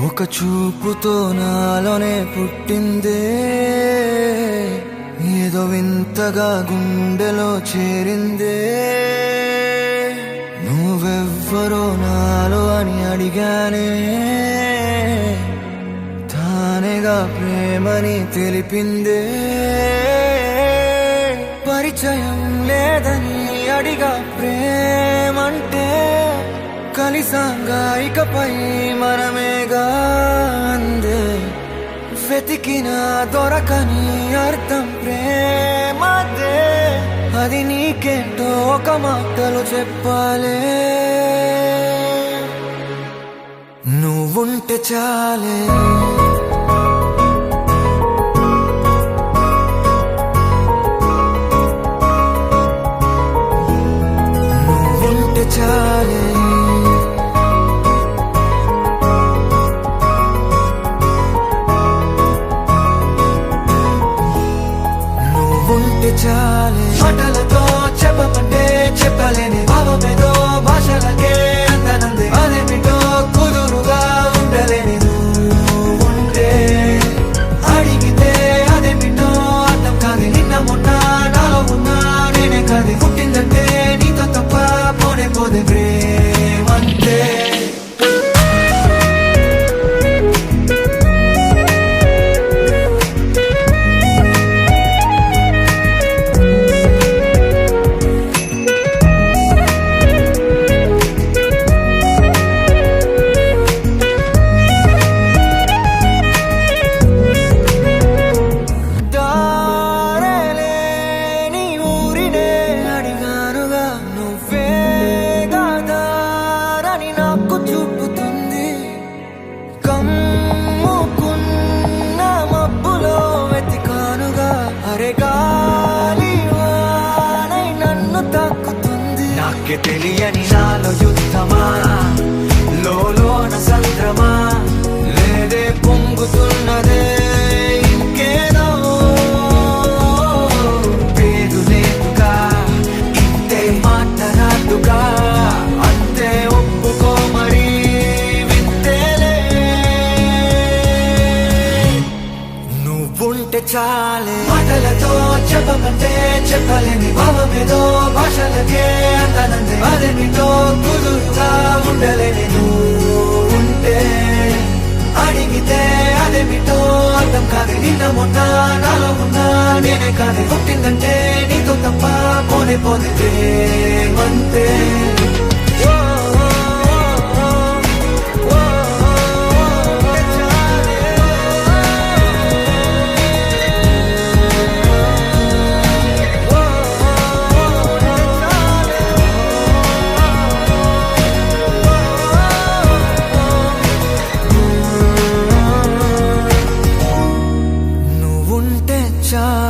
ఒక చూపుతో నాలోనే పుట్టిందే, ఏదో వింతగా గుండెలో చేరిందే. నువ్వెవ్వరో నాలో అని అడిగానే, తానేగా ప్రేమని తెలిపిందే. పరిచయం లేదని అడిగా ప్రేమంటే, కలిసాంగా ఇకపై మనమేగా అందే. వెతికినా దొరకని అర్థం ప్రేమదే, అది నీకేంటో ఒక మాటలు చెప్పాలే. నువ్వుంటే చాలే, నువ్వుంటే చాలే, నువ్వుంటే చాలే. మాటలతో చెప్పమంటే చెప్పలేని భావమేదో భాషలకే అందనందే. అదేమిటో కుదురుగా ఉండలేని నువ్వుంటే, అడిగితే అదేమిటో అర్థం కాదు. నిన్న మొన్న నాలో ఉన్నా నేనే కాదు. పుట్టిందంటే నీతో తప్ప పోనే పోదే ప్రేమంతే. నాకే తెలియని నాలో యుద్ధమా, లోన సంద్రమా, లేదే పొంగుతున్నదే ఇంకేదో. పేరు లేదుగా ఇంతే మాట్లాడుగా, అంతే ఒప్పుకో మరి వింతేలే. నువ్వుంటే చాలే. మాటలతో చెప్పమంటే చెప్పలేని భావమేదో భాషలకే అందనందే. అదేమిటో కుదురుగా ఉండలేని నువ్వుంటే, అడిగితే అదేమిటో అర్థం కాదు. నిన్న మొన్న నాలో ఉన్నా నేనే కాదు. పుట్టిందంటే నీతో తప్ప పోనే పోనే ప్రేమంతే. నువ్వుంటే చాలే.